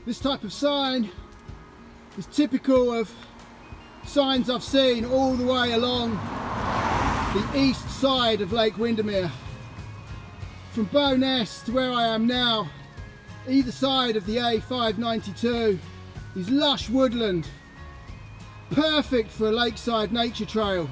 This type of sign is typical of signs I've seen all the way along the east side of Lake Windermere. From Bowness to where I am now, either side of the A592 is lush woodland, perfect for a lakeside nature trail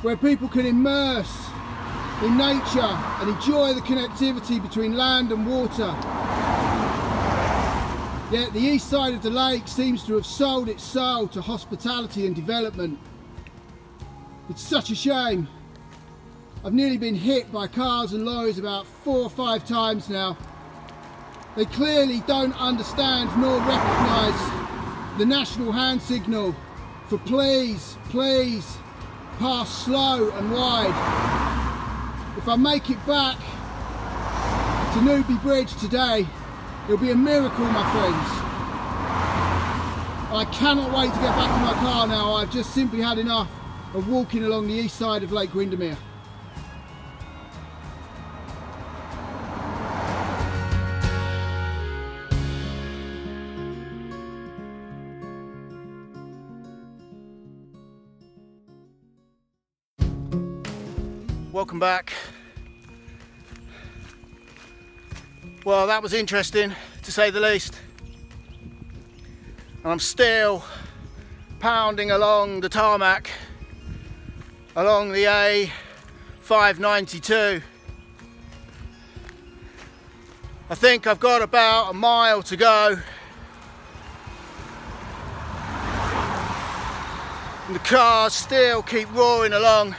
where people can immerse in nature and enjoy the connectivity between land and water. Yet the east side of the lake seems to have sold its soul to hospitality and development. It's such a shame. I've nearly been hit by cars and lorries about 4 or 5 times now. They clearly don't understand nor recognise the national hand signal for please, please pass slow and wide. If I make it back to Newby Bridge today, it'll be a miracle, my friends. I cannot wait to get back to my car now. I've just simply had enough of walking along the east side of Lake Windermere. Welcome back. Well, that was interesting to say the least. And I'm still pounding along the tarmac along the A592. I think I've got about a mile to go. And the cars still keep roaring along.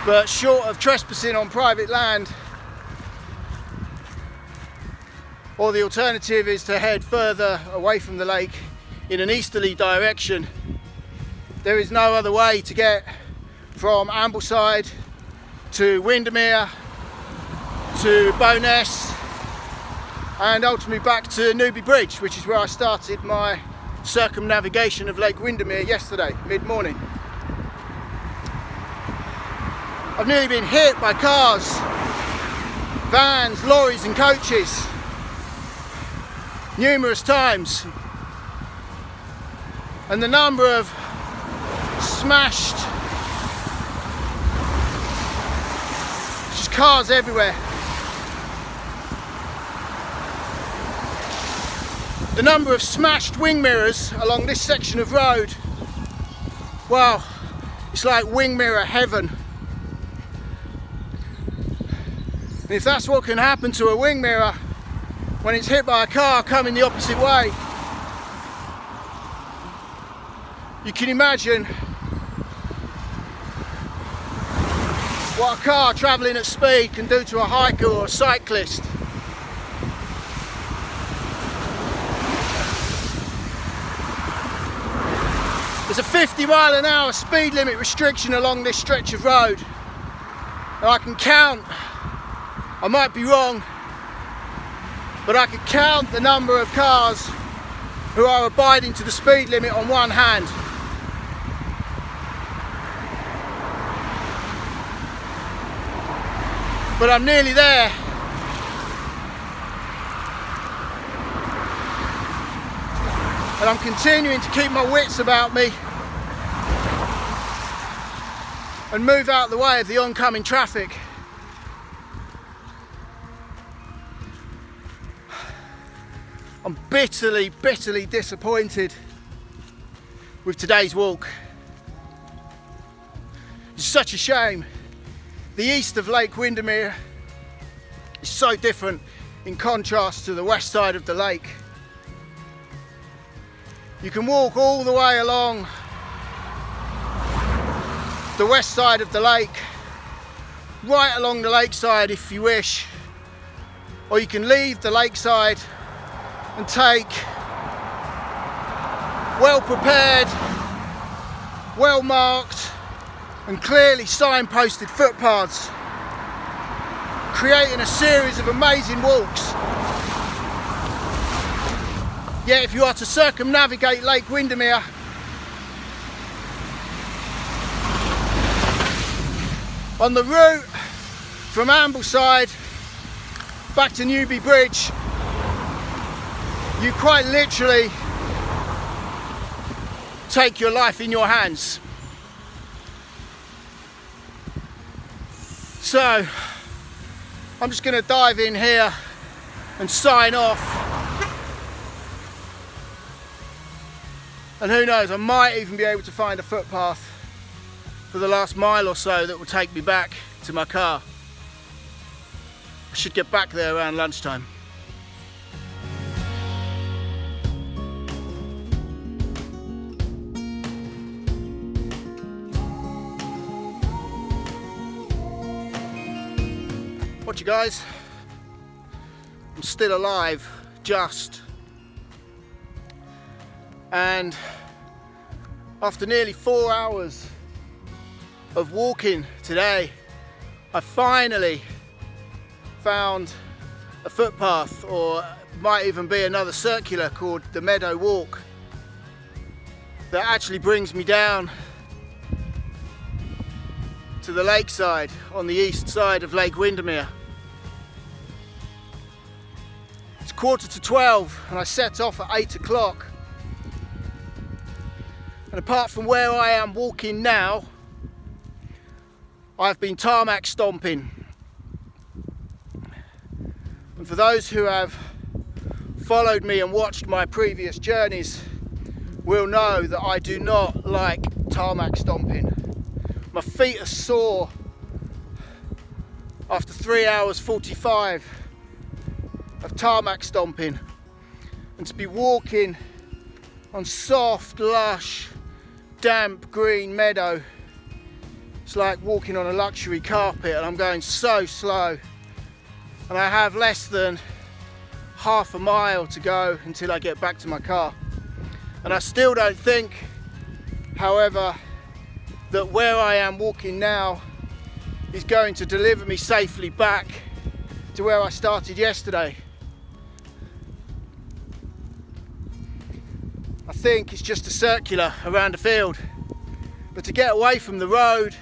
But short of trespassing on private land, or the alternative is to head further away from the lake in an easterly direction, there is no other way to get from Ambleside to Windermere to Bowness and ultimately back to Newby Bridge, which is where I started my circumnavigation of Lake Windermere yesterday, mid-morning. I've nearly been hit by cars, vans, lorries and coaches numerous times, and the number of smashed, just cars everywhere. The number of smashed wing mirrors along this section of road, wow, it's like wing mirror heaven. And if that's what can happen to a wing mirror when it's hit by a car coming the opposite way, you can imagine what a car travelling at speed can do to a hiker or a cyclist. There's a 50-mile-an-hour speed limit restriction along this stretch of road, and I can count, I might be wrong, but I could count the number of cars who are abiding to the speed limit on one hand. But I'm nearly there. And I'm continuing to keep my wits about me and move out of the way of the oncoming traffic. I'm bitterly disappointed with today's walk. It's such a shame. The east of Lake Windermere is so different in contrast to the west side of the lake. You can walk all the way along the west side of the lake, right along the lakeside if you wish, or you can leave the lakeside and take well prepared, well marked and clearly signposted footpaths, creating a series of amazing walks. Yet if you are to circumnavigate Lake Windermere, on the route from Ambleside back to Newby Bridge, you quite literally take your life in your hands. So I'm just going to dive in here and sign off, and who knows, I might even be able to find a footpath for the last mile or so that will take me back to my car. I should get back there around lunchtime. Watch you guys, I'm still alive, just. And after nearly 4 hours of walking today, I finally found a footpath, or it might even be another circular called the Meadow Walk, that actually brings me down to the lakeside on the east side of Lake Windermere. It's 11:45 and I set off at 8 o'clock. And apart from where I am walking now, I've been tarmac stomping. And for those who have followed me and watched my previous journeys will know that I do not like tarmac stomping. My feet are sore after 3 hours 45 of tarmac stomping, and to be walking on soft, lush, damp green meadow, it's like walking on a luxury carpet, and I'm going so slow, and I have less than half a mile to go until I get back to my car. And I still don't think, however, that where I am walking now is going to deliver me safely back to where I started yesterday. I think it's just a circular around a field, but to get away from the road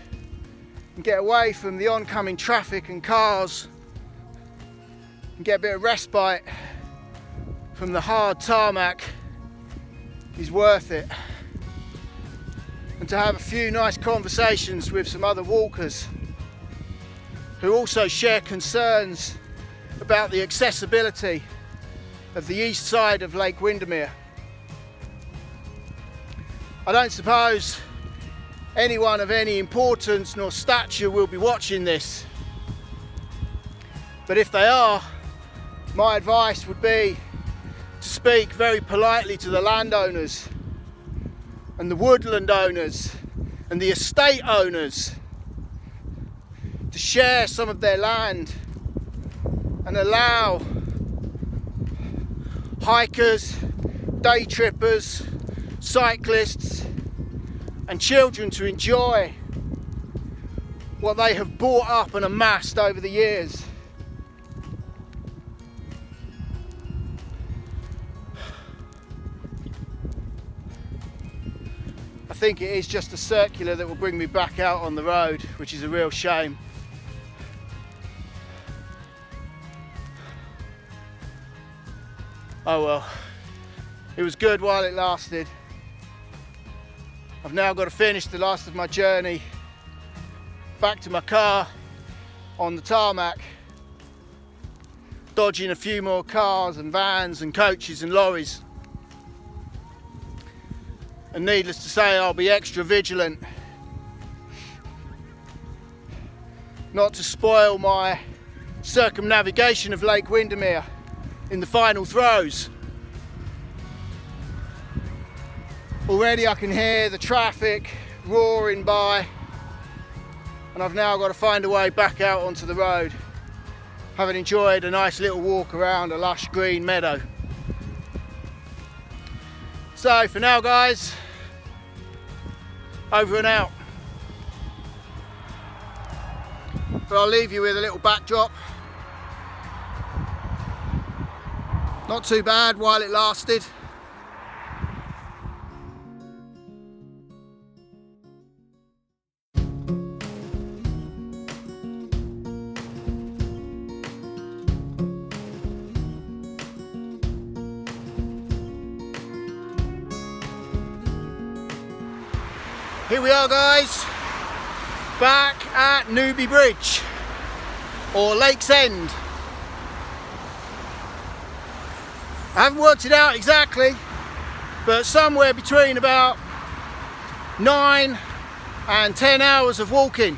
and get away from the oncoming traffic and cars and get a bit of respite from the hard tarmac is worth it. And to have a few nice conversations with some other walkers who also share concerns about the accessibility of the east side of Lake Windermere. I don't suppose anyone of any importance nor stature will be watching this, but if they are, my advice would be to speak very politely to the landowners and the woodland owners and the estate owners to share some of their land and allow hikers, day trippers, cyclists and children to enjoy what they have bought up and amassed over the years. I think it is just a circular that will bring me back out on the road, which is a real shame. Oh well, it was good while it lasted. I've now got to finish the last of my journey back to my car on the tarmac, dodging a few more cars and vans and coaches and lorries. And needless to say, I'll be extra vigilant not to spoil my circumnavigation of Lake Windermere in the final throes. Already I can hear the traffic roaring by, and I've now got to find a way back out onto the road, having enjoyed a nice little walk around a lush green meadow. So for now guys, over and out. But I'll leave you with a little backdrop. Not too bad while it lasted. Here we are, guys, back at Newby Bridge, or Lake's End. I haven't worked it out exactly, but somewhere between about 9 and 10 hours of walking,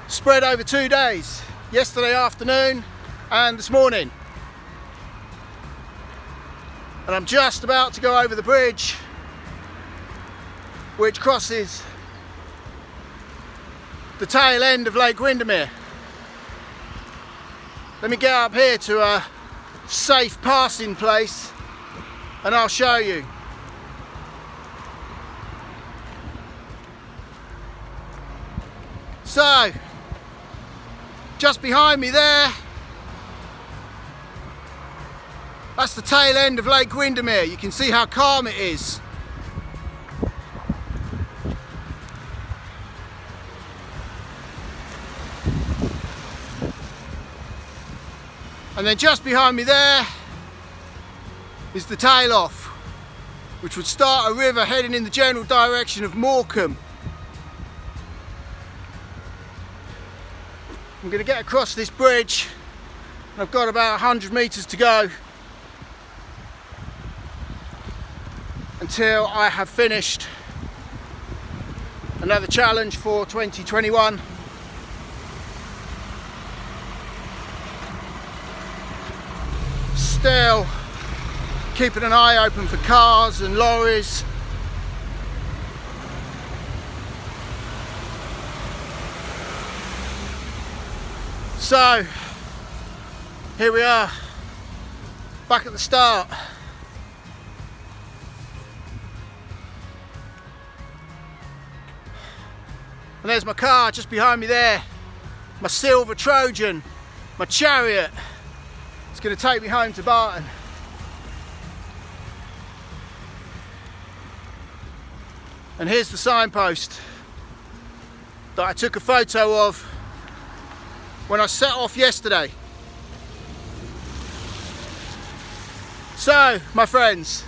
spread over 2 days, yesterday afternoon and this morning. And I'm just about to go over the bridge which crosses the tail end of Lake Windermere. Let me get up here to a safe passing place and I'll show you. So, just behind me there, that's the tail end of Lake Windermere. You can see how calm it is. And then just behind me there is the tail off, which would start a river heading in the general direction of Morecambe. I'm going to get across this bridge and I've got about 100 metres to go until I have finished another challenge for 2021. Still keeping an eye open for cars and lorries. So here we are, back at the start. And there's my car just behind me there, my silver Trojan, my chariot. It's going to take me home to Barton. And here's the signpost that I took a photo of when I set off yesterday. So, my friends,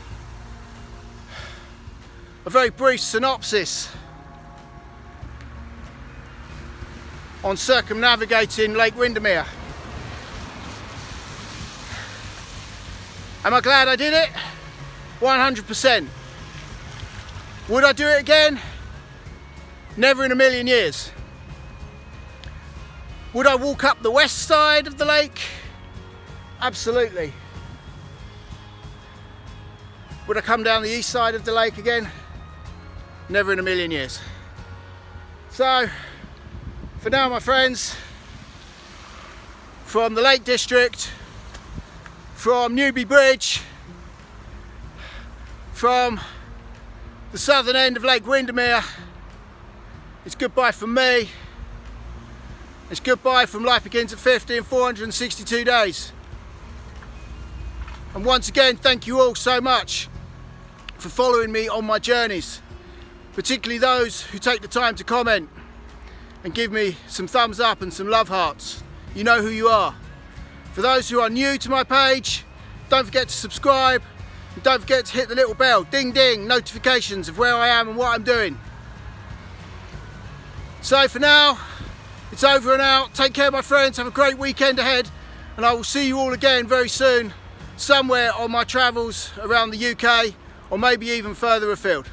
a very brief synopsis on circumnavigating Lake Windermere. Am I glad I did it? 100%. Would I do it again? Never in a million years. Would I walk up the west side of the lake? Absolutely. Would I come down the east side of the lake again? Never in a million years. So, for now, my friends, from the Lake District, from Newby Bridge, from the southern end of Lake Windermere, it's goodbye from me. It's goodbye from Life Begins at 50 in 462 days. And once again, thank you all so much for following me on my journeys, particularly those who take the time to comment and give me some thumbs up and some love hearts. You know who you are. For those who are new to my page, don't forget to subscribe and don't forget to hit the little bell, ding ding, notifications of where I am and what I'm doing. So for now, it's over and out. Take care, my friends. Have a great weekend ahead and I will see you all again very soon, somewhere on my travels around the UK or maybe even further afield.